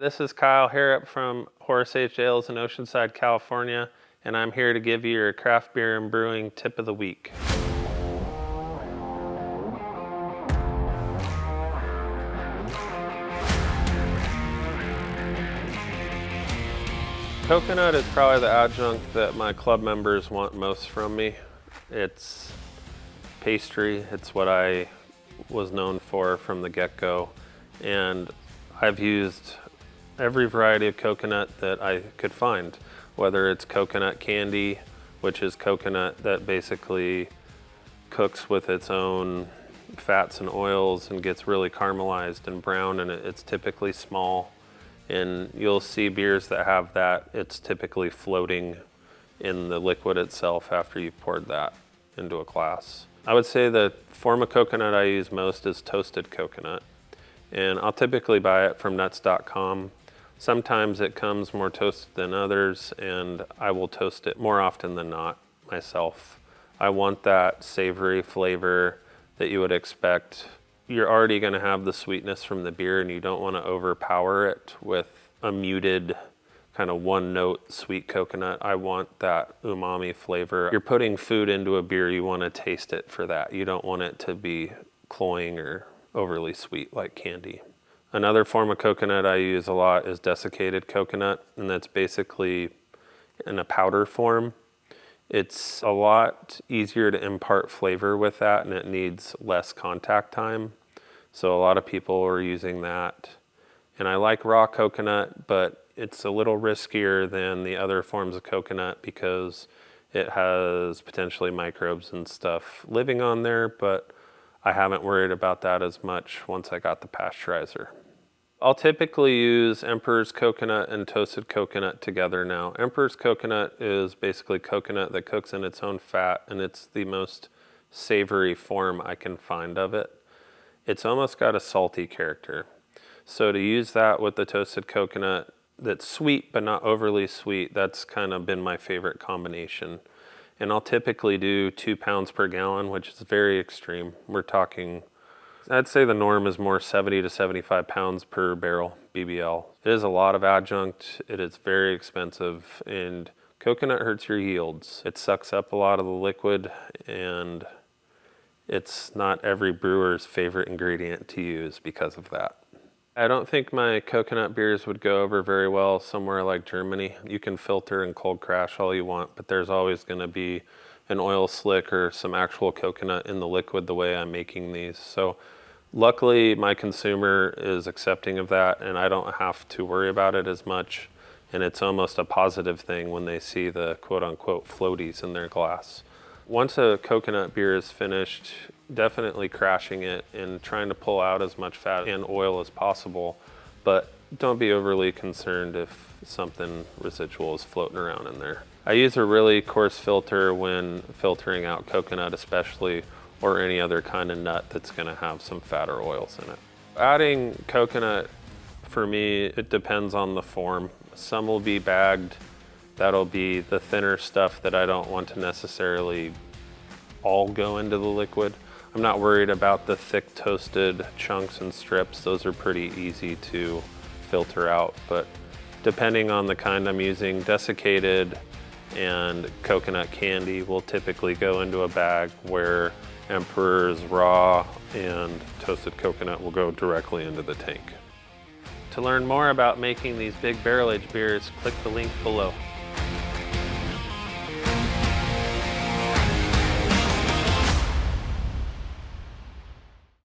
This is Kyle Harrop from Horus Aged Ales in Oceanside, California, and I'm here to give you your craft beer and brewing tip of the week. Coconut is probably the adjunct that my club members want most from me. It's pastry, it's what I was known for from the get-go, and I've used every variety of coconut that I could find, whether it's coconut candy, which is coconut that basically cooks with its own fats and oils and gets really caramelized and brown, and it's typically small. And you'll see beers that have that, it's typically floating in the liquid itself after you've poured that into a glass. I would say the form of coconut I use most is toasted coconut. And I'll typically buy it from nuts.com. Sometimes it comes more toasted than others, and I will toast it more often than not myself. I want that savory flavor that you would expect. You're already going to have the sweetness from the beer, and you don't want to overpower it with a muted kind of one note sweet coconut. I want that umami flavor. You're putting food into a beer, you want to taste it for that. You don't want it to be cloying or overly sweet like candy. Another form of coconut I use a lot is desiccated coconut, and that's basically in a powder form. It's a lot easier to impart flavor with that, and it needs less contact time. So a lot of people are using that. And I like raw coconut, but it's a little riskier than the other forms of coconut because it has potentially microbes and stuff living on there, but I haven't worried about that as much once I got the pasteurizer. I'll typically use Emperor's coconut and toasted coconut together now. Emperor's coconut is basically coconut that cooks in its own fat, and it's the most savory form I can find of it. It's almost got a salty character. So to use that with the toasted coconut that's sweet but not overly sweet, that's kind of been my favorite combination. And I'll typically do 2 pounds per gallon, which is very extreme. We're talking, I'd say the norm is more 70 to 75 pounds per barrel BBL. It is a lot of adjunct, it is very expensive, and coconut hurts your yields. It sucks up a lot of the liquid, and it's not every brewer's favorite ingredient to use because of that. I don't think my coconut beers would go over very well somewhere like Germany. You can filter and cold crash all you want, but there's always going to be an oil slick or some actual coconut in the liquid the way I'm making these. So luckily my consumer is accepting of that, and I don't have to worry about it as much. And it's almost a positive thing when they see the quote unquote floaties in their glass. Once a coconut beer is finished, definitely crashing it and trying to pull out as much fat and oil as possible, but don't be overly concerned if something residual is floating around in there. I use a really coarse filter when filtering out coconut especially, or any other kind of nut that's going to have some fat or oils in it. Adding coconut, for me, it depends on the form. Some will be bagged. That'll be the thinner stuff that I don't want to necessarily all go into the liquid. I'm not worried about the thick toasted chunks and strips. Those are pretty easy to filter out, but depending on the kind I'm using, desiccated and coconut candy will typically go into a bag, where Emperor's raw and toasted coconut will go directly into the tank. To learn more about making these big barrel-aged beers, click the link below.